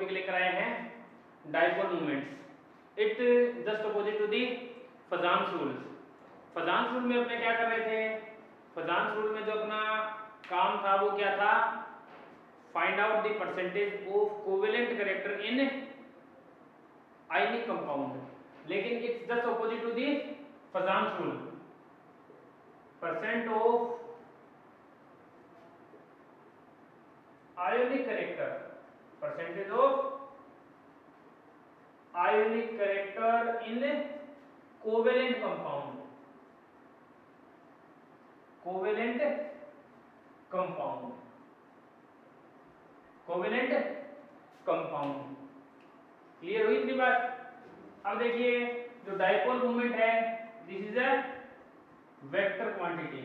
Topic लेकर आए हैं dipole moments. It just opposite to the Fajans rules. Fajans rule में अपने क्या कर रहे थे? फजान्स रूल में जो अपना काम था वो क्या था? Find out the percentage of covalent character in ionic compound. लेकिन it's just opposite to the Fajans rule. Percent of ionic character, percentage of ionic character in covalent compound, covalent compound, covalent compound। Clear हुई इतनी बात? अब देखिए जो dipole moment है this is a vector quantity.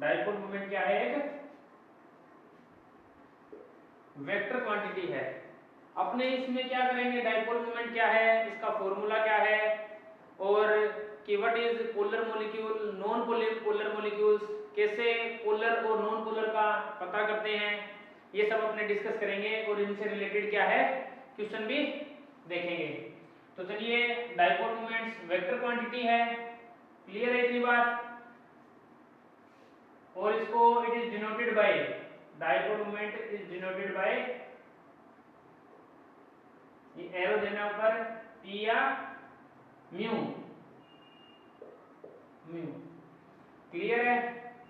Dipole moment क्या है? एक वेक्टर क्वांटिटी है। अपने इसमें क्या करेंगे? डाइपोल मोमेंट क्या है, इसका फॉर्मूला क्या है, और कि what is polar molecule, non polar molecules, कैसे पोलर और नॉन पोलर का पता करते हैं, ये सब अपने डिस्कस करेंगे और इनसे रिलेटेड क्या है क्वेश्चन भी देखेंगे। तो चलिए, डाइपोल मोमेंट्स वेक्टर क्वांटिटी है। क्लियर है इतनी बात? और इसको it is denoted by, dipole moment is denoted by, ये एरो देना ऊपर पी या म्यू, म्यू। क्लियर है?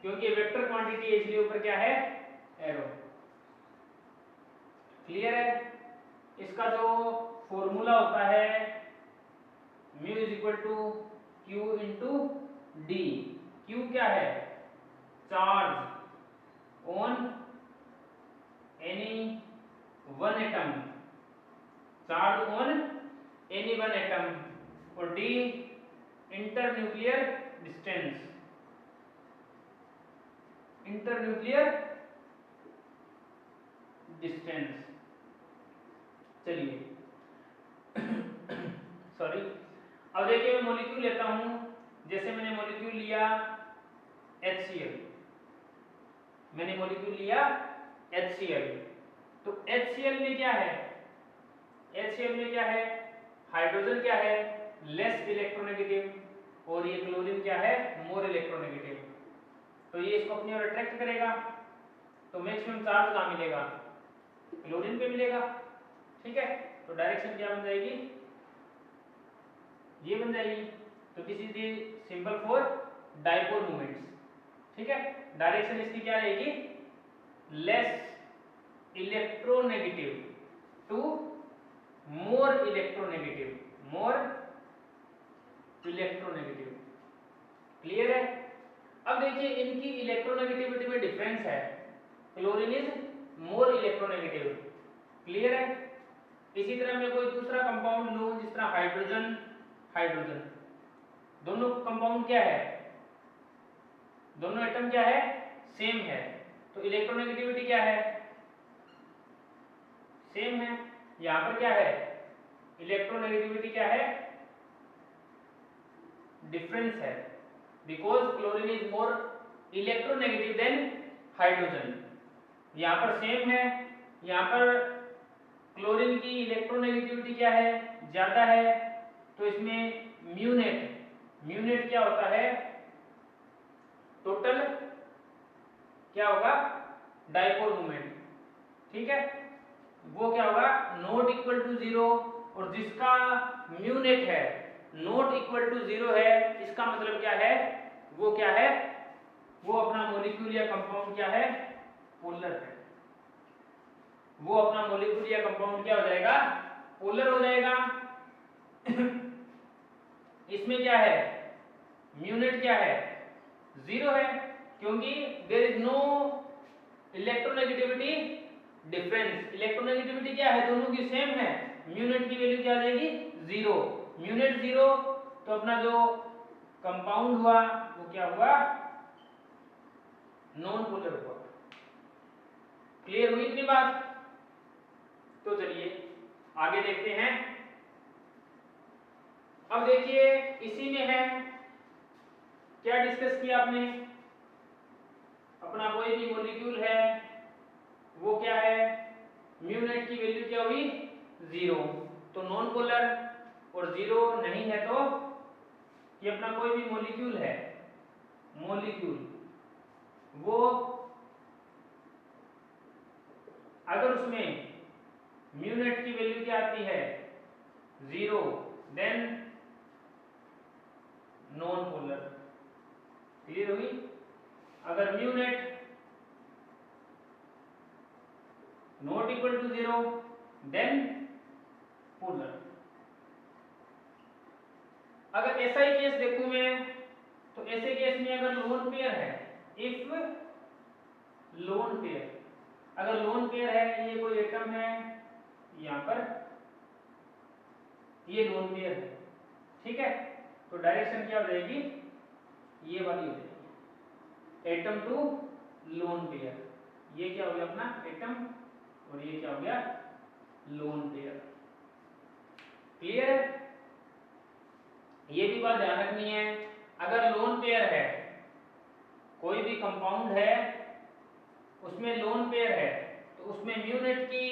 क्योंकि वेक्टर क्वांटिटी है इसलिए ऊपर क्या है? एरो। क्लियर है? इसका जो फॉर्मूला होता है mu is equal to q into d. Q क्या है? Charge on any one atom, charge on any one atom, और d internuclear distance, internuclear distance. चलिए सॉरी। अब देखिए मैं मॉलिक्यूल लेता हूं, जैसे मैंने मॉलिक्यूल लिया HCl, मैंने मॉलिक्यूल लिया HCl। तो HCl में क्या है? HCl में क्या है? हाइड्रोजन क्या है? लेस इलेक्ट्रोनेगेटिव, और ये क्लोरीन क्या है? More electronegative. तो ये इसको अपनी ओर अट्रैक्ट करेगा, तो मैक्सिमम चार्ज कहाँ मिलेगा? क्लोरीन पे मिलेगा। ठीक है? तो डायरेक्शन क्या बन जाएगी? ये बन जाएगी। तो this is the symbol for dipole moments. ठीक है? डायरेक्शन इसकी क्या रहेगी? Less electronegative to more electronegative, more electronegative. Clear है? अब देखिए इनकी इलेक्ट्रोनेगेटिविटी में डिफरेंस है। Chlorine is more electronegative. Clear है? इसी तरह मैं कोई दूसरा कंपाउंड लूं, जिस तरह हाइड्रोजन, हाइड्रोजन, दोनों कंपाउंड क्या है? दोनों एटम क्या है? सेम है। तो इलेक्ट्रोनेगेटिविटी क्या है? सेम है। यहां पर क्या है? इलेक्ट्रोनेगेटिविटी क्या है? डिफरेंस है, because chlorine is more electronegative than hydrogen. यहां पर सेम है, यहां पर क्लोरीन की इलेक्ट्रोनेगेटिविटी क्या है? ज्यादा है। तो इसमें म्यूनेट, म्यूनेट क्या होता है? टोटल क्या होगा? Dipole moment. ठीक है? वो क्या होगा? Not equal to zero. और जिसका म्यूनेट है नॉट इक्वल टू जीरो है, इसका मतलब क्या है? वो क्या है? वो अपना मॉलिक्यूल या कंपाउंड क्या है? पोलर है। वो अपना मॉलिक्यूल या कंपाउंड क्या हो जाएगा? पोलर हो जाएगा। इसमें क्या है? म्यूनेट क्या है? जीरो है, क्योंकि there is no electronegativity difference. Electronegativity क्या है? दोनों की सेम है। म्यूनेट की वैल्यू क्या आ जाएगी? जीरो। म्यूनेट जीरो, तो अपना जो कंपाउंड हुआ वो क्या हुआ? नॉन पोलर हुआ। क्लियर हुई इतनी बात? तो चलिए आगे देखते हैं। अब देखिए इसी में है, क्या डिस्कस किया आपने? अपना कोई भी मॉलिक्यूल है वो क्या है? म्यूनेट की वैल्यू क्या हुई? जीरो, तो नॉन पोलर और जीरो नहीं है तो ये अपना कोई भी मॉलिक्यूल है, मॉलिक्यूल वो अगर उसमें म्यू नेट की वैल्यू क्या आती है zero, then non polar. Clear होगी? अगर mu net not equal to zero then polar. अगर ऐसा ही केस देखूं मैं, तो ऐसे केस में अगर लोन पेयर है, इफ लोन पेयर, अगर लोन पेयर है, ये कोई एटम है यहां पर, ये लोन पेयर है, ठीक है, तो डायरेक्शन क्या हो जाएगी, ये वाली हो जाएगी, एटम टू लोन पेयर। ये क्या हो गया अपना एटम, और ये क्या हो गया लोन पेयर। क्लियर है? ये भी बात ध्यान रखनी है, अगर लोन पेयर है, कोई भी कंपाउंड है उसमें लोन पेयर है, तो उसमें म्यू नेट की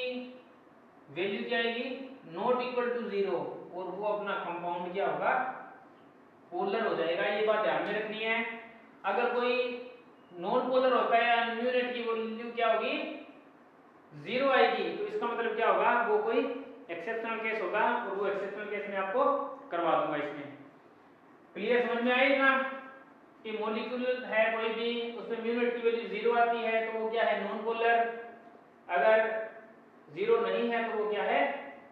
वैल्यू क्या आएगी, नॉट इक्वल टू जीरो, और वो अपना कंपाउंड क्या होगा, पोलर हो जाएगा। ये बात ध्यान में रखनी है। अगर कोई नॉन पोलर होता है या म्यू नेट की वैल्यू क्या होगी, जीरो आएगी, तो इसका मतलब क्या होगा, वो कोई एक्सेप्शनल केस होगा, और वो एक्सेप्शनल केस में आपको करवा दूंगा इसमें। क्लियर, समझ में आई ना कि मॉलिक्यूल है कोई भी, उसमें म्यू नेट की वैल्यू जीरो आती है तो वो क्या है, नॉन पोलर, अगर जीरो नहीं है तो वो क्या है,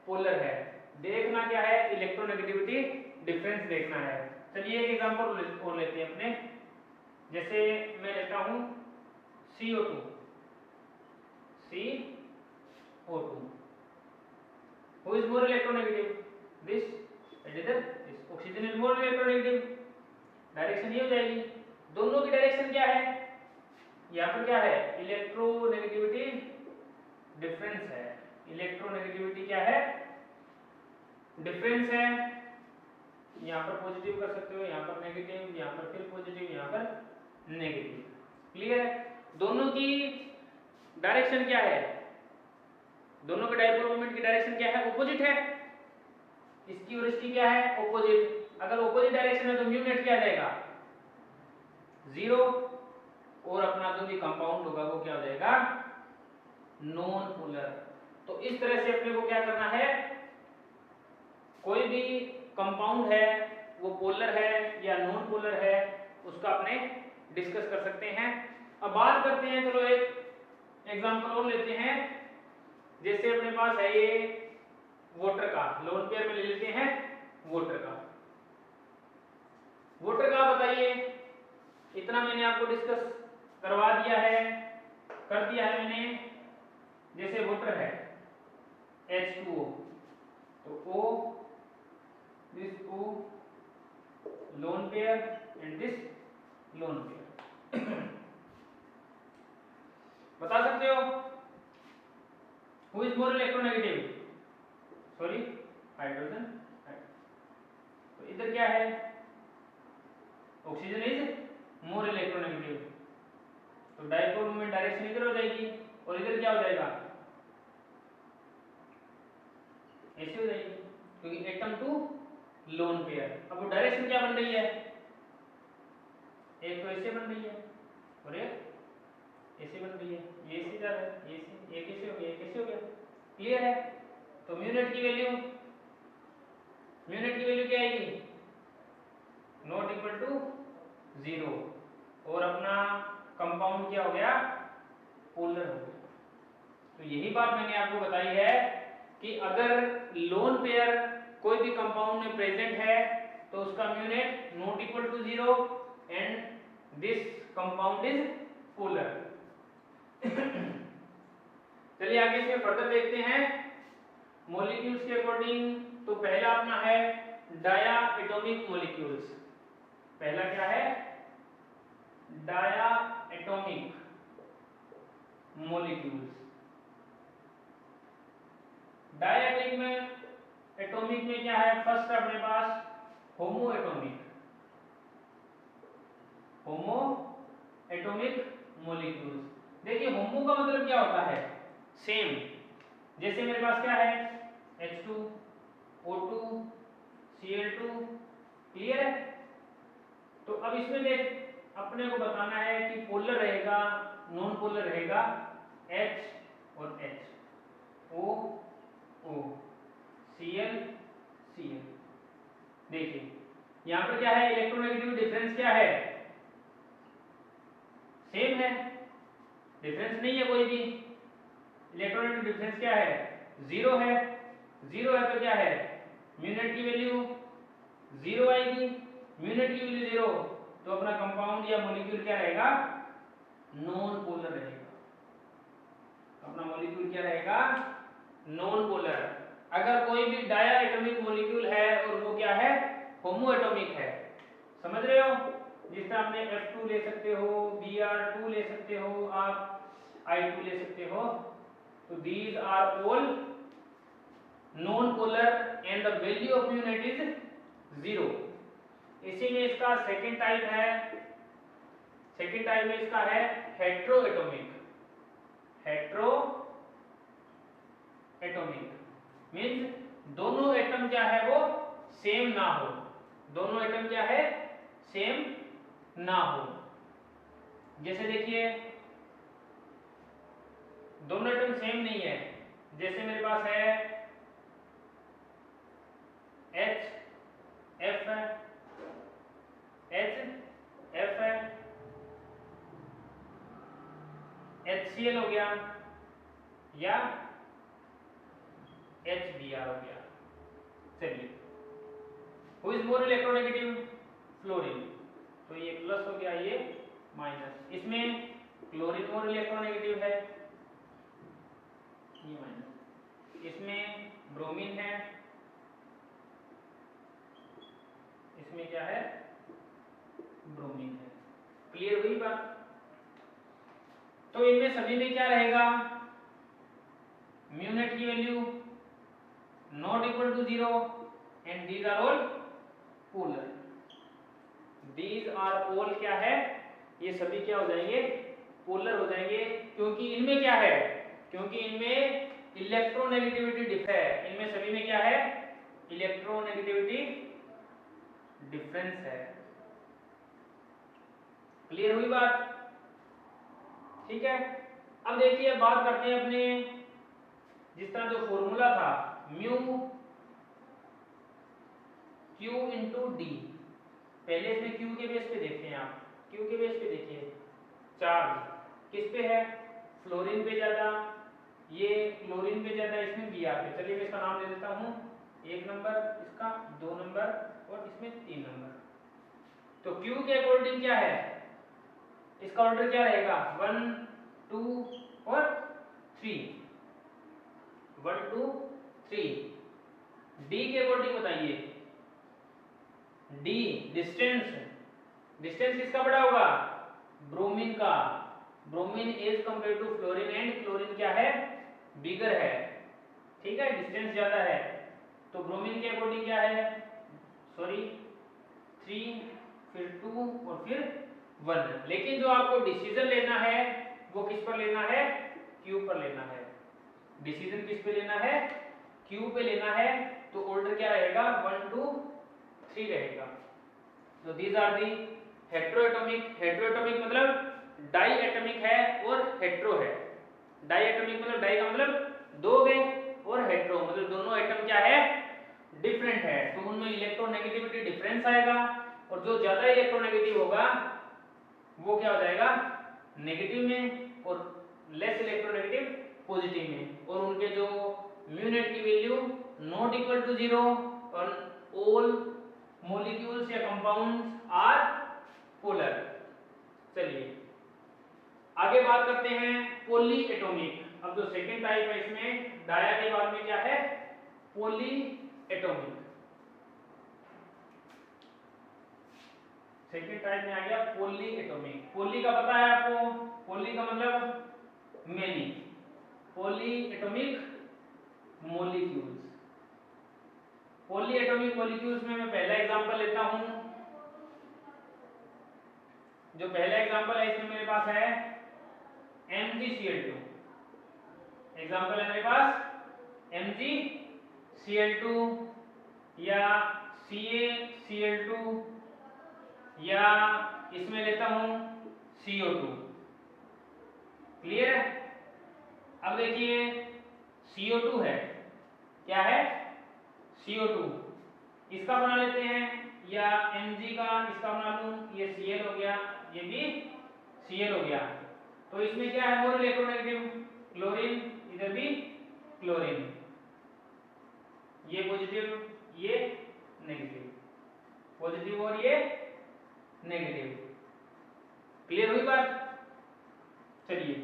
पोलर है। देखना क्या है, इलेक्ट्रोनेगेटिविटी डिफरेंस देखना है। चलिए एक एग्जांपल और लेते हैं अपने, जैसे मैं लेता हूं CO2, CO2, who is more electronegative, this and this, oxygen is more electronegative, direction ये हो जाएगी। दोनों की डायरेक्शन क्या है, यहाँ पर क्या है, इलेक्ट्रोनेगेटिविटी डिफरेंस है, इलेक्ट्रोनेगेटिविटी क्या है, डिफरेंस है। यहाँ पर पॉजिटिव कर सकते हो, यहाँ पर नेगेटिव, यहाँ पर फिर पॉजिटिव, यहाँ पर नेगेटिव। क्लियर है? दोनों की डायरेक्शन क्या है, दोनों के डायपोल मोमेंट की डायरेक्शन क्या है, ऑपोजिट है, इसकी और इसकी क्या है, ऑपोजिट। अगर ऑपोजिट डायरेक्शन है तो म्यू नेट क्या आ जाएगा, जीरो, और अपना जो भी कंपाउंड होगा वो क्या हो जाएगा, नॉन पोलर। तो इस तरह से अपने को क्या करना है, कोई भी कंपाउंड है वो पोलर है या नॉन पोलर है, उसका अपने डिस्कस कर सकते हैं। अब बात करते हैं, चलो एक एग्जांपल और लेते हैं, जैसे अपने पास है ये वाटर का, लोन पेयर में ले लेते हैं वाटर का। वाटर का बताइए, इतना मैंने आपको डिस्कस करवा दिया है, कर दिया है मैंने। जैसे वाटर है H2O, तो O, this O lone pair and this lone pair। बता सकते हो who is more electronegative, sorry hydrogen. तो इधर क्या है, ऑक्सीजन इज मोर इलेक्ट्रोनेगेटिव, तो डायपोल मोमेंट डायरेक्शन इधर हो जाएगी, और इधर क्या हो जाएगा, ऐसे हो जाएगी, क्योंकि एटम टू लोन पेयर। अब वो डायरेक्शन क्या बन रही है, एक तो ऐसे बन रही है और एक ऐसे बन रही है, ये ऐसे जा रहा है, ये ऐसे, एक ऐसे हो गया, एक ऐसे हो गया। क्लियर है? तो म्यू नेट की वैल्यू, म्यू नेट की वैल्यू क्या आएगी, नॉट इक्वल टू जीरो, और अपना कंपाउंड क्या हो गया, पोलर हो गया। तो यही बात मैंने आपको बताई है कि अगर लोन पेयर कोई भी कंपाउंड में प्रेजेंट है तो उसका mu net not equal to zero and this compound is polar. चलिए आगे इसमें फर्दर देखते हैं मॉलिक्यूल्स के अकॉर्डिंग। तो पहला अपना है डाया एटॉमिक मॉलिक्यूल्स। पहला क्या है, diatomic molecules. Diatomic में क्या है, फर्स्ट अपने पास homoatomic, homoatomic molecules. देखिए होमो का मतलब क्या होता है, सेम। जैसे मेरे पास क्या है H2 O2 Cl2, क्लियर है। तो अब इसमें देख अपने को बताना है कि पोलर रहेगा नॉन पोलर रहेगा H और H, O O, Cl Cl। देखिए यहाँ पर क्या है, इलेक्ट्रोनेगेटिव डिफरेंस क्या है, सेम है, डिफरेंस नहीं है कोई भी। इलेक्ट्रोनेगेटिव डिफरेंस क्या है, जीरो है। जीरो है तो क्या है, म्यू नेट की वैल्यू जीरो आएगी। म्यू नेट की वैल्यू जीरो तो अपना कंपाउंड या मॉलिक्यूल क्या रहेगा, नॉन पोलर रहेगा। अपना मॉलिक्यूल क्या रहेगा, नॉन पोलर। अगर कोई भी डाया एटॉमिक मॉलिक्यूल है और वो क्या है, होमो एटॉमिक है, समझ रहे हो, जिस तरह आपने F2 ले सकते हो, Br2 ले सकते हो, आप I2 ले सकते हो, तो these are all non-polar and the value of mu net is 0। इसी में इसका सेकेंड टाइप है, सेकेंड टाइप में इसका है hetero atomic. Hetero atomic means दोनों एटम क्या है वो सेम ना हो, दोनों एटम क्या है सेम ना हो। जैसे देखिए दोनों एटम सेम नहीं है, जैसे मेरे पास है H F है, H F है, HCl हो गया या HBr हो गया। चलिए who is more electronegative, fluorine, तो ये प्लस हो गया ये माइनस। इसमें क्लोरीन मोर इलेक्ट्रोनेगेटिव है, ये माइनस। इसमें ब्रोमीन है, इसमें क्या है ब्रोमीन है। क्लियर हुई बात। तो इनमें सभी में क्या रहेगा, म्यू नेट की value not equal to zero and these are all polar. These are all क्या है, ये सभी क्या हो जाएंगे, पोलर हो जाएंगे। क्योंकि इनमें क्या है, क्योंकि इनमें इलेक्ट्रोनेगेटिविटी डिफरेंस है, इनमें सभी में क्या है इलेक्ट्रोनेगेटिविटी डिफरेंस है। क्लियर हुई बात, ठीक है। अब देखिए बात करते हैं अपने, जिस तरह जो फॉर्मूला था म्यू क्यू इंटू डी, पहले इसमें क्यू के बेस पे देखते हैं आप, क्यू के बेस पे देखिए चार्ज किस पे है, फ्लोरीन पे ज्यादा, ये क्लोरीन पे ज्यादा, इसमें Br पे। चलिए मैं इसका नाम दे देता हूँ, एक नंबर इसका, दो नंबर और इसमें तीन नंबर। तो क्यू के अकॉर्डिंग क्या है, इसका ऑर्डर क्या रहेगा 1 2 और 3, 1 2 3। डी के अकॉर्डिंग बताइए, डी डिस्टेंस, डिस्टेंस किसका बड़ा होगा, ब्रोमीन का। Bromine as compare to fluorine and chlorine क्या है बिगर है, ठीक है, डिस्टेंस ज्यादा है। तो ब्रोमीन के अकॉर्डिंग क्या है, सॉरी 3 फिर 2 और फिर 1। लेकिन जो आपको डिसीजन लेना है वो किस पर लेना है, क्यू पर लेना है। डिसीजन किस पे लेना है, क्यू पे लेना है। तो ऑर्डर क्या रहेगा 1 2 3 रहेगा। तो these are the heteroatomic, heteroatomic मतलब डाई एटॉमिक है और हेट्रो है। डाई एटॉमिक मतलब डाई का मतलब दो गए और हेट्रो मतलब दोनों एटम क्या है डिफरेंट है, तो उनमें इलेक्ट्रोनेगेटिविटी डिफरेंस आएगा। और जो ज्यादा इलेक्ट्रोनेगेटिव होगा वो क्या हो जाएगा नेगेटिव में और लेस इलेक्ट्रोनेगेटिव पॉजिटिव में। और उनके जो म्यू नेट की value not equal to zero और ऑल मॉलिक्यूल्स या कंपाउंड्स आर पोलर। चलिए आगे बात करते हैं पॉली एटॉमिक। अब जो सेकेंड टाइप है इसमें डाया के बाद में क्या है पॉली एटॉमिक। सेकेंड टाइप में आ गया पॉली एटॉमिक। पॉली का पता है आपको, पॉली का मतलब many, poly atomic molecules. Poly atomic molecules में मैं पहला एग्जांपल लेता हूं। जो पहला एग्जांपल है इसमें मेरे पास है MgCl2। एग्जांपल है मेरे पास MgCl2। Cl2 या CaCl2 या इसमें लेता हूं CO2। क्लियर है? अब देखिए CO2 है, क्या है? CO2, इसका बना लेते हैं, या Mg का इसका बना लूं, ये Cl हो गया, ये भी Cl हो गया। तो इसमें क्या है? मोर इलेक्ट्रोनेगेटिव, क्लोरीन, इधर भी क्लोरीन, ये पॉजिटिव ये नेगेटिव, पॉजिटिव और ये नेगेटिव। क्लियर हुई बात? चलिए,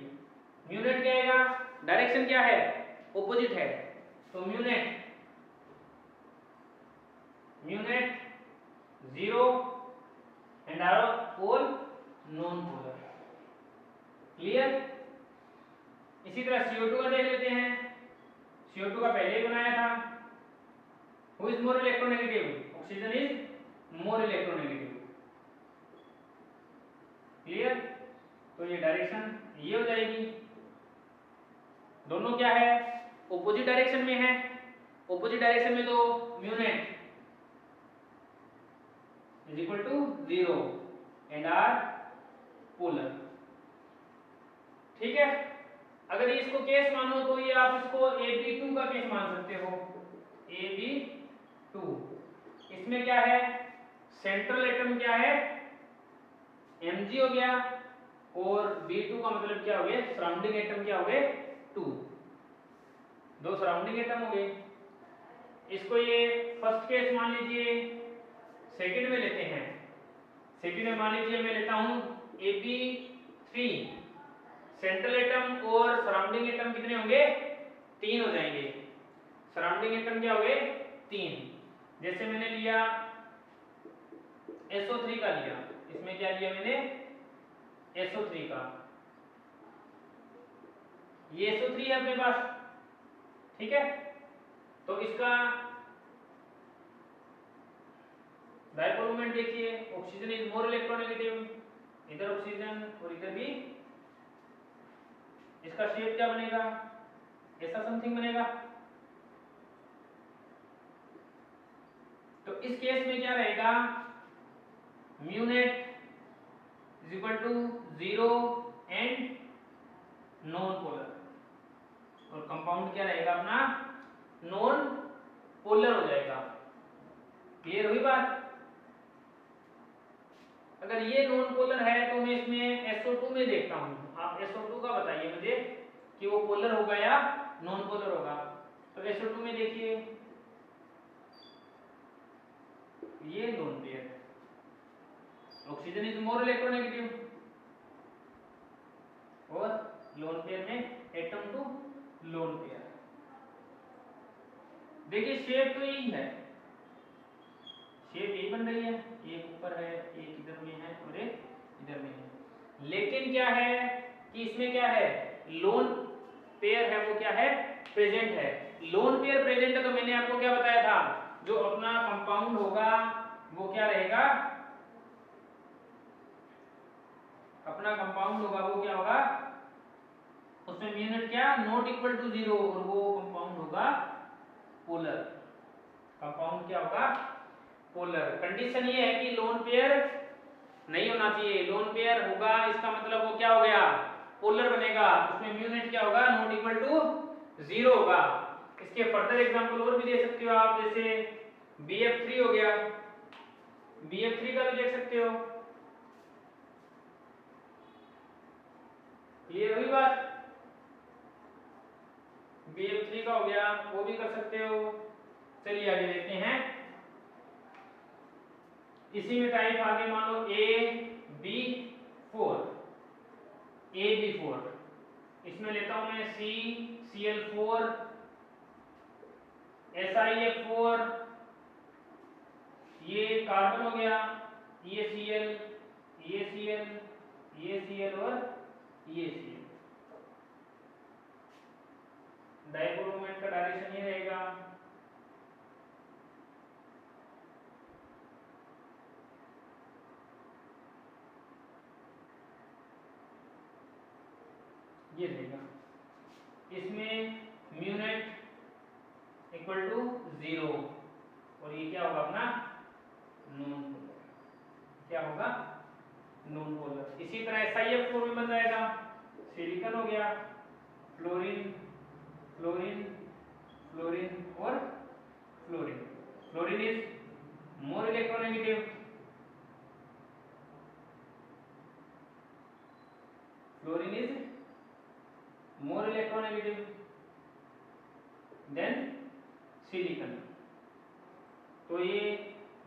म्यूनेट क्या आएगा? डायरेक्शन क्या है? ऑपोजिट है, तो mu net 0 and are pole non polar. Clear? इसी तरह CO2 का देख लेते हैं। CO2 का पहले ही बनाया था। Who is more electronegative? Oxygen is more electronegative. Clear? तो ये डायरेक्शन ये हो जाएगी। दोनों क्या है? ऑपोजिट डायरेक्शन में है। ऑपोजिट डायरेक्शन में तो mu net is equal to 0 and are polar. ठीक है? अगर इसको केस मानो तो ये आप इसको AB2 का केस मान सकते हो। AB2, इसमें क्या है? सेंट्रल एटम क्या है? Mg हो गया, और B2 का मतलब क्या हो गया? सराउंडिंग एटम क्या हो गए? 2, दो सराउंडिंग एटम हो गए। इसको ये फर्स्ट केस मान लीजिए, सेकंड में लेते हैं। सेकंड में मान लीजिए मैं लेता हूं AB3, सेंट्रल एटम और सराउंडिंग एटम कितने होंगे? 3 हो जाएंगे। सराउंडिंग एटम क्या हो गए? 3। जैसे मैंने लिया SO3 का लिया, इसमें क्या लिया मैंने? SO3 का, ये SO3 है अपने पास। ठीक है? तो इसका डायपोल मोमेंट देखिए, ऑक्सीजन इज मोर इलेक्ट्रोनेगेटिव, इधर ऑक्सीजन और इधर भी। इसका शेप क्या बनेगा? ऐसा समथिंग बनेगा। तो इस केस में क्या रहेगा? Mu net is equal to 0 and non polar, और कंपाउंड क्या रहेगा अपना? नॉन पोलर हो जाएगा। क्लियर हुई बात? अगर ये नॉन पोलर है तो मैं इसमें SO2 में देखता हूं। आप SO2 का बताइए मुझे कि वो पोलर होगा या नॉन पोलर होगा। तो SO2 में देखिए, ये लोन पेयर है, ऑक्सीजन इज मोर इलेक्ट्रोनेगेटिव, और लोन पेयर में एटम टू लोन पेयर। देखिए शेप तो यही है, शेप यही बन रही है, एक ऊपर है, एक इधर में है और एक इधर में है। लेकिन क्या है कि इसमें क्या है? लोन पेयर है, वो क्या है? प्रेजेंट है। लोन पेयर प्रेजेंट है, तो मैंने आपको क्या बताया था? जो अपना कंपाउंड होगा वो क्या रहेगा? अपना कंपाउंड होगा वो क्या होगा? उसमें म्यूनेट क्या? नॉट इक्वल टू 0, और वो कंपाउंड होगा पोलर। कंपाउंड क्या होगा? पोलर। कंडीशन ये है कि लोन पेयर नहीं होना चाहिए। लोन पेयर होगा इसका मतलब वो क्या हो गया? पोलर बनेगा। उसमें म्यूनेट क्या होगा? नॉट इक्वल टू 0 होगा। इसके फर्दर एग्जांपल और भी दे सकते हो आप, जैसे BF3 हो गया, BF3 का भी देख सकते हो। क्लियर हुई बात? BF3 का हो गया, वो भी कर सकते हो। चलिए आगे देखते हैं। इसी में टाइप आगे मान लो AB4, AB4, इसमें लेता हूं मैं CCl4, SiF4, ये कार्बन हो गया, ये Cl, ये Cl, ये Cl और ये Cl। डायपोल मोमेंट का डायरेक्शन ये रहेगा। ये रहेगा। इसमें म्यूनेट इक्वल टू 0 और ये क्या होगा अपना नॉन पोलर, क्या होगा नॉन पोलर। इसी तरह SiF4 में बन जाएगा सिलिकॉन हो गया, फ्लोरीन फ्लोरीन फ्लोरीन और fluorine. Fluorine is more electronegative, fluorine is more electronegative than silicon. तो ये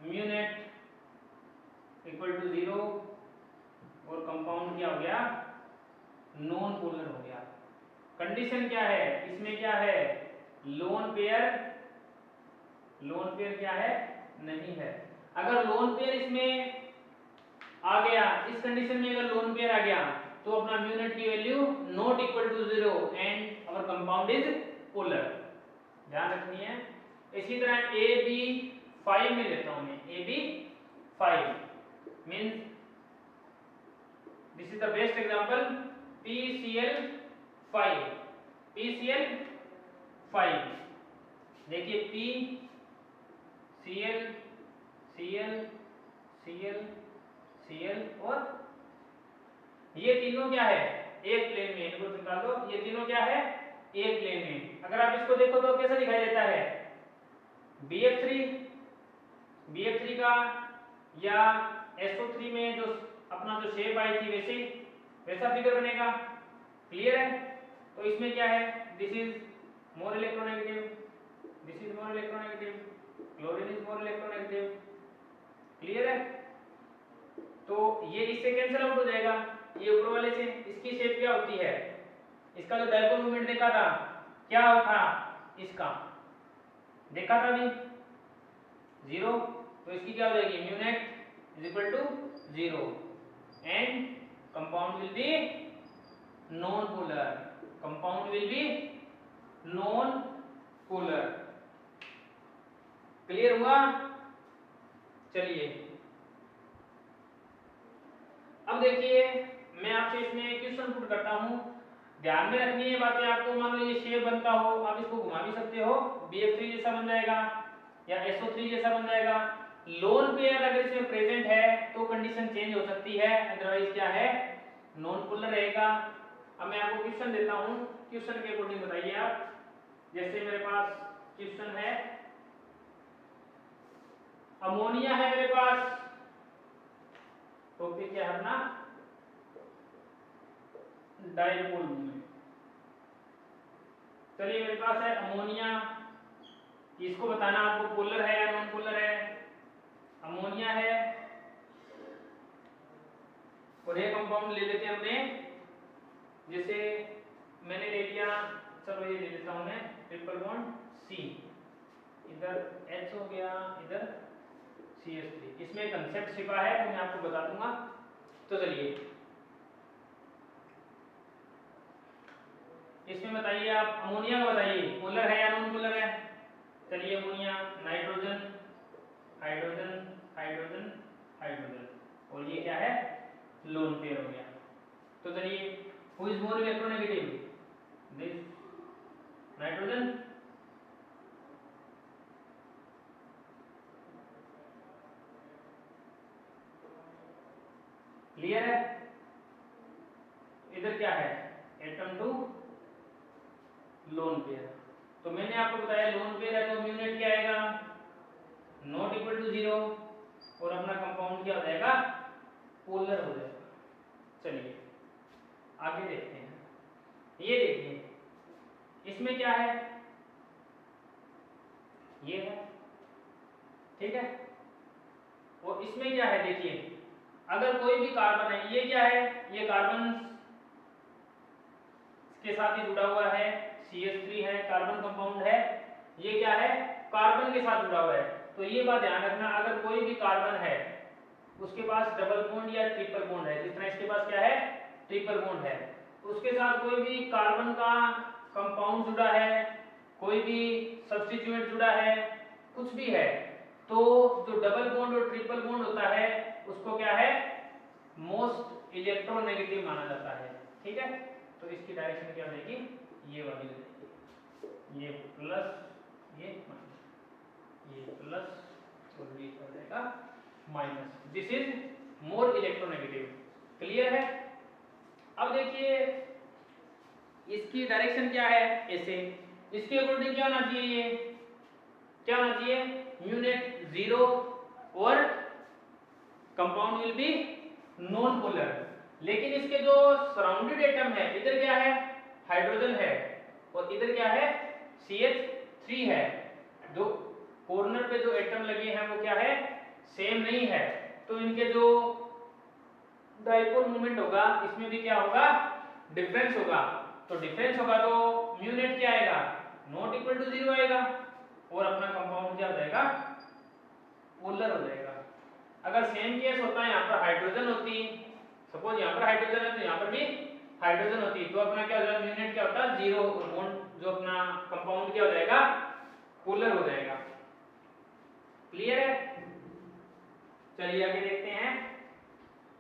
म्यू नेट इक्वल टू 0 और कंपाउंड क्या हो गया नॉन पोलर हो गया। कंडीशन क्या है इसमें, क्या है लोन पेयर क्या है नहीं है। अगर लोन पेयर इसमें आ गया, इस कंडीशन में अगर लोन पेयर आ गया तो अपना म्यू नेट की value not equal to 0 and our compound is polar, ध्यान रखनी है। इसी तरह AB5 में लेता हूं मैं, AB5 means this is the best example, PCl5 देखिए PCl Cl Cl Cl और ये तीनों क्या है एक प्लेन में, इनको निकाल दो, ये तीनों क्या है एक प्लेन में। अगर आप इसको देखो तो कैसा दिखाई देता है BF3 का या SO3 में जो अपना जो शेप आई थी वैसा फिगर बनेगा, क्लियर है। तो इसमें क्या है this is more electronegative, this is more electronegative, chlorine is more electronegative, clear है। तो ये इससे कैंसिल आउट हो जाएगा, ये ऊपर वाले से। इसकी शेप क्या होती है, इसका जो डायपोल मोमेंट देखा था क्या था, इसका देखा था अभी 0, तो इसकी क्या हो जाएगी mu net is equal to 0 and compound will be non polar, compound will be non polar, clear हुआ। चलिए अब देखिए मैं आपसे इसमें क्वेश्चन पुट करता हूं, ध्यान में रखनी है बातें आपको। मान लो ये शेप बनता हो, आप इसको घुमा भी सकते हो, BF3 जैसा बन जाएगा या SO3 जैसा बन जाएगा। लोन पेयर अगर इसमें प्रेजेंट है तो कंडीशन चेंज हो सकती है, अदरवाइज क्या है नॉन पोलर रहेगा। अब मैं आपको क्वेश्चन देता हूं, क्वेश्चन के अकॉर्डिंग बताइए आप। जैसे मेरे पास क्वेश्चन है, अमोनिया है मेरे पास, टॉपिक क्या है अपना डायपोल मोमेंट। चलिए मेरे पास है अमोनिया, इसको बताना आपको पोलर है या नॉन पोलर है। अमोनिया है और ये कंपाउंड ले लेते हैं हमने, जैसे मैंने ले लिया, चलो ये ले लेता हूं मैं ट्रिपल बॉन्ड C, इधर H हो गया, इधर CH3। इसमें कंसेप्ट छिपा है तो मैं आपको बता दूंगा। तो चलिए इसमें बताइए आप अमोनिया का बताइए पोलर है या नॉन पोलर है। चलिए ammonia nitrogen hydrogen hydrogen hydrogen, और ये क्या है लोन पेयर हो गया। तो चलिए who is more electronegative, this nitrogen, clear है। इधर क्या है एटम टू लोन पेयर। तो मैंने आपको बताया लोन पेयर है तो म्यू नेट क्या आएगा नॉट इक्वल टू 0 और अपना कंपाउंड क्या हो जाएगा पोलर हो जाएगा। चलिए आगे देखते हैं, ये देखिए इसमें क्या है, ये है, ठीक है। और इसमें क्या है देखिए, अगर कोई भी कार्बन है, ये क्या है, ये कार्बन के साथ ही जुड़ा हुआ है, CH3 है, कार्बन कंपाउंड है, ये क्या है कार्बन के साथ जुड़ा हुआ है। तो ये बात ध्यान रखना, अगर कोई भी कार्बन है उसके पास डबल बॉन्ड या ट्रिपल बॉन्ड है, जिस तरह इसके पास क्या है ट्रिपल बॉन्ड है, उसके साथ कोई भी कार्बन का कंपाउंड जुड़ा है, कोई भी सब्स्टिट्यूएंट जुड़ा है, कुछ भी है, तो जो डबल बॉन्ड और ट्रिपल बॉन्ड होता है उसको क्या है मोस्ट इलेक्ट्रोनेगेटिव माना जाता है, ठीक है। तो इसकी डायरेक्शन क्या हो जाएगी ये वाली हो जाएगी, ये प्लस ये माइनस, ये प्लस और ये हो जाएगा minus. This is more electronegative. Clear है? अब देखिए इसकी डायरेक्शन क्या है, ऐसे। इसके अकॉर्डिंग क्या होना चाहिए, ये क्या होना चाहिए, म्यू नेट 0 और compound will be non polar. लेकिन इसके जो सराउंडेड एटम है, इधर क्या है, हाइड्रोजन है, और इधर क्या है, CH3 है। जो कॉर्नर पे जो एटम लगे हैं वो क्या है, सेम नहीं है। तो इनके जो डाइपोल मोमेंट होगा इसमें भी क्या होगा, डिफरेंस होगा। तो डिफरेंस होगा तो म्यू नेट क्या आएगा, नॉट इक्वल टू 0 आएगा, और अपना कंपाउंड क्या हो जाएगा, पोलर हो जाएगा। अगर सेम केस होता है, यहाँ पर हाइड्रोजन होती, सपोज यहाँ पर हाइड्रोजन है तो यहाँ पर भी हाइड्रोजन होती, तो अपना क्या हो जाएगा, म्यू नेट क्या होता है 0, और बॉन्ड जो अपना कंपाउंड क्या हो जाएगा, पोलर हो जाएगा। क्लियर है? चलिए आगे देखते हैं।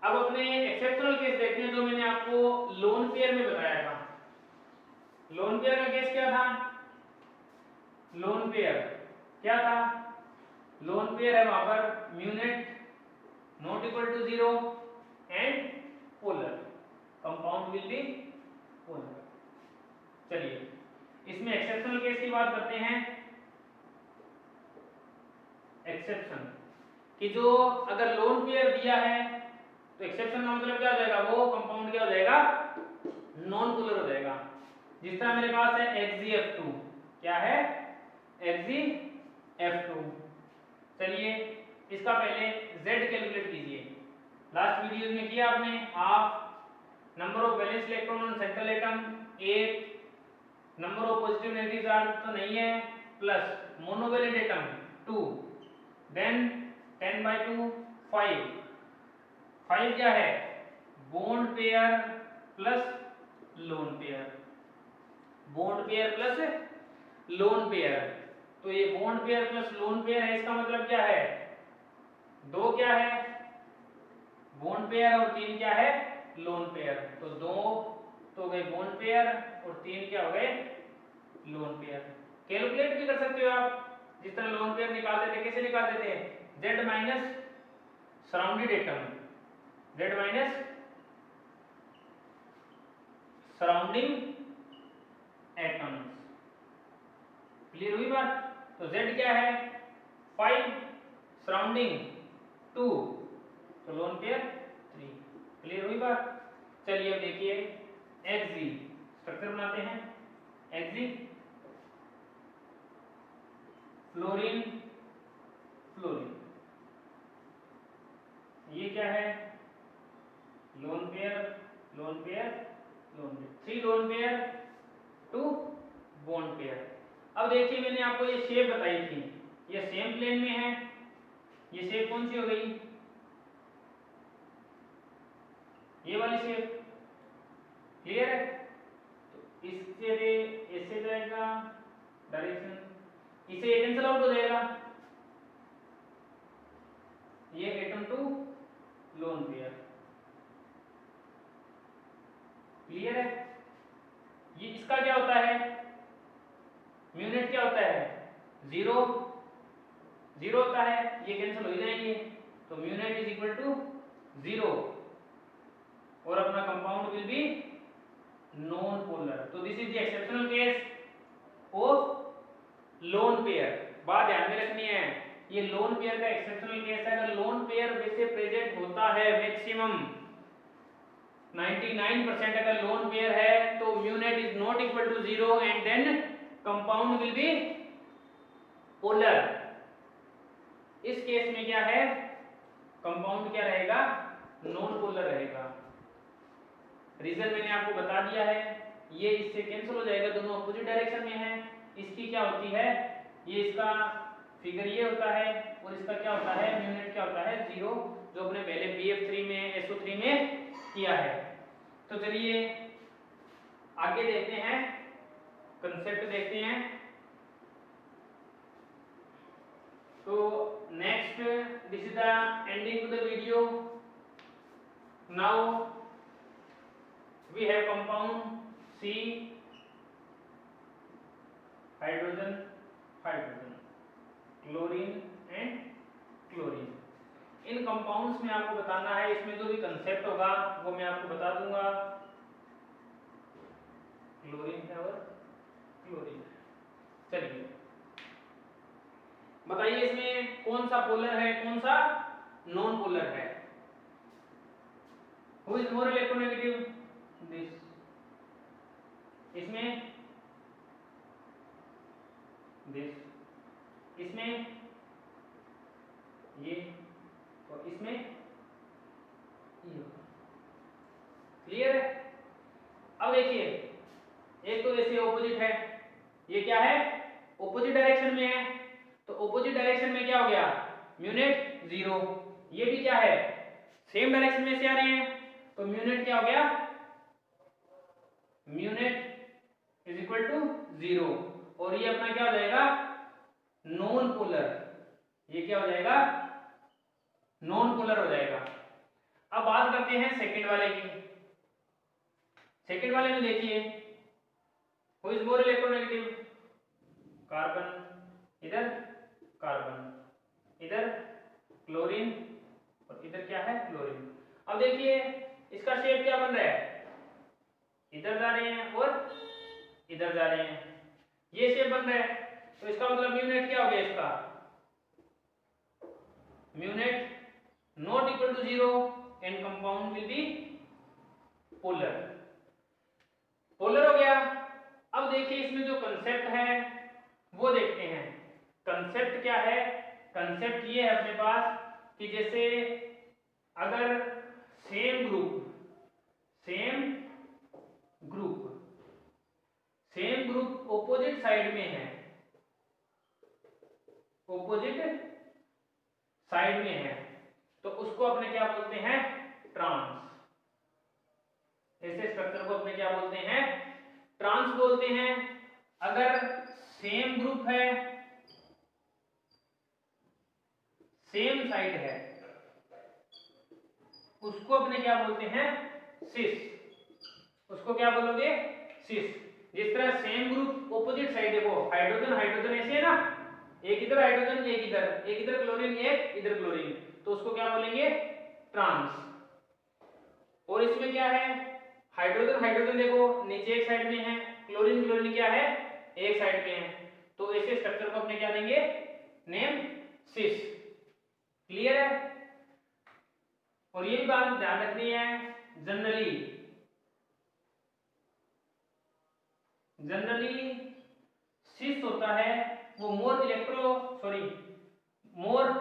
अब अपने एक्सेप्शनल केस देखते हैं, जो मैंने आपको लोन पेयर में बताया था। लोन पेयर का केस क्या था, लोन पेयर क्या था, लोन पेयर है वहां पर mu net not equal to 0 and polar, compound will be polar. चलिए इसमें एक्सेप्शनल केस की बात करते हैं। एक्सेप्शन कि जो अगर लोन पेयर दिया है तो एक्सेप्शन का मतलब क्या हो जाएगा, वो कंपाउंड क्या हो जाएगा, नॉन पोलर हो जाएगा। जिस तरह मेरे पास है XgF2, क्या है, XgF2। चलिए इसका पहले Z कैलकुलेट कीजिए। लास्ट वीडियोस में किया आपने, half number of valence electron on central atom 8, number of positive negative charge तो नहीं है, प्लस मोनोवैलेंट एटम 2, देन 10/2 5 क्या है, bond pair plus lone pair, bond pair plus lone pair. तो ये bond pair plus lone pair है, इसका मतलब क्या है, 2 क्या है बॉन्ड पेयर और 3 क्या है लोन पेयर। तो 2 तो हो गए बॉन्ड पेयर और 3 क्या हो गए लोन पेयर। कैलकुलेट भी कर सकते हो आप, जिस तरह लोन पेयर निकालते थे, कैसे निकालते थे, Z minus surrounded atom, Z minus surrounding atoms. Clear हुई बात? तो Z क्या है 5, सराउंडिंग 2, तो लोन पेयर 3। क्लियर हुई बात? चलिए अब देखिए Xg स्ट्रक्चर बनाते हैं। Xg फ्लोरीन फ्लोरीन, ये क्या है, lone pair lone pair lone pair, 3 lone pair 2 bond pair. अब देखिए मैंने आपको ये शेप बताई थी, ये सेम प्लेन में है, ये शेप कौन सी हो गई, ये वाली शेप। क्लियर है? तो इससे ऐसे जाएगा डायरेक्शन, इसे कैंसिल आउट हो जाएगा, ये atom to lone pair. Clear है? ये इसका क्या होता है, म्यू नेट क्या होता है 0 होता है, ये कैंसिल हो जाएंगे, तो mu net is equal to 0 और अपना compound will be non polar. तो this is the exceptional case of lone pair. बात ध्यान में रखनी है, ये लोन पेयर का एक्सेप्शनल केस है। अगर लोन पेयर वैसे प्रेजेंट होता है मैक्सिमम 99% अगर लोन पेयर है तो mu net is not equal to 0 and then compound will be polar. इस केस में क्या है, कंपाउंड क्या रहेगा, नॉन पोलर रहेगा। रीजन मैंने आपको बता दिया है, ये इससे कैंसिल हो जाएगा, दोनों अपोजिट डायरेक्शन में है। इसकी क्या होती है, ये इसका फिगर ये होता है और इसका क्या होता है, म्यू नेट क्या होता है 0, जो अपने पहले BF3 में SO3 में किया है। तो चलिए आगे देखते हैं, कंसेप्ट देखते हैं। तो next, this is the ending to the video. Now we have compound C, hydrogen hydrogen। Chlorine and chlorine. इन कंपाउंड्स में आपको बताना है, इसमें जो भी कंसेप्ट होगा वो मैं आपको बता दूंगा। क्लोरीन है और क्लोरीन। चलिए बताइए इसमें कौन सा पोलर है, कौन सा नॉन पोलर है। Who is more electronegative? This. इसमें दिस, इसमें ये, और इसमें ये। क्लियर है? अब देखिए एक तो ऐसे ऑपोजिट है, ये क्या है, ऑपोजिट डायरेक्शन में है, तो ऑपोजिट डायरेक्शन में क्या हो गया, म्यू नेट 0। ये भी क्या है, सेम डायरेक्शन में से आ रहे हैं, तो म्यू नेट क्या हो गया, mu net is equal to 0। और ये अपना क्या हो जाएगा, नॉन पोलर। ये क्या हो जाएगा, नॉन पोलर हो जाएगा। अब बात करते हैं सेकंड वाले की। सेकंड वाले में देखिए who is more electronegative, carbon, इधर कार्बन, इधर क्लोरीन, और इधर क्या है, क्लोरीन। अब देखिए इसका शेप क्या बन रहा है, इधर जा रहे हैं और इधर जा रहे हैं, ये शेप बन रहा है। तो इसका मतलब म्यू नेट क्या हो गया, इसका mu net not equal to 0 and compound will be polar. Polar हो गया। अब देखिए इसमें जो कंसेप्ट है वो देखते हैं। कंसेप्ट क्या है, कंसेप्ट ये है अपने पास कि जैसे अगर सेम ग्रुप ऑपोजिट साइड में है, ऑपोजिट साइड में है, तो उसको अपने क्या बोलते हैं, ट्रांस। ऐसे स्ट्रक्चर को अपने क्या बोलते हैं, ट्रांस बोलते हैं। अगर सेम ग्रुप है, सेम साइड है, उसको अपने क्या बोलते हैं, सिस। उसको क्या बोलोगे, सिस। जिस तरह सेम ग्रुप ऑपोजिट साइड है, वो हाइड्रोजन हाइड्रोजन ऐसे है ना, एक इधर हाइड्रोजन एक इधर क्लोरीन एक इधर क्लोरीन, तो उसको क्या बोलेंगे, ट्रांस। और इसमें क्या है, हाइड्रोजन हाइड्रोजन देखो नीचे एक साइड में है, क्लोरीन क्लोरीन क्या है, एक साइड में है, तो ऐसे स्ट्रक्चर को अपने क्या देंगे, नेम सिस। क्लियर है? और ये भी बात ध्यान रखनी है, जनरली सिस होता है वो मोर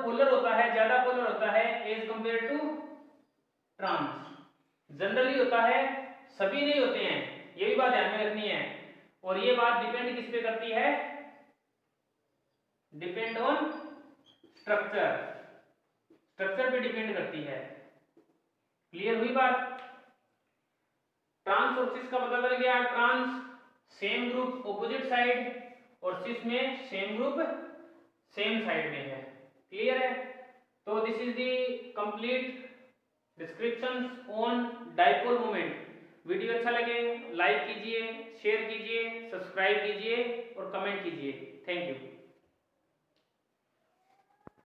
पोलर होता है, ज्यादा पोलर होता है as compare to trans. Generally होता है, सभी नहीं होते हैं, ये भी बात ध्यान में रखनी है। और ये बात डिपेंड किस पे करती है, डिपेंड ऑन स्ट्रक्चर पे डिपेंड करती है। क्लियर हुई बात? ट्रांस और सिस का पता चल गया। Trans same group opposite side, और सिस में सेम ग्रुप सेम साइड में है। क्लियर है? तो this is the complete descriptions on dipole moment. Video अच्छा लगे लाइक कीजिए, शेयर कीजिए, सब्सक्राइब कीजिए और कमेंट कीजिए। Thank you.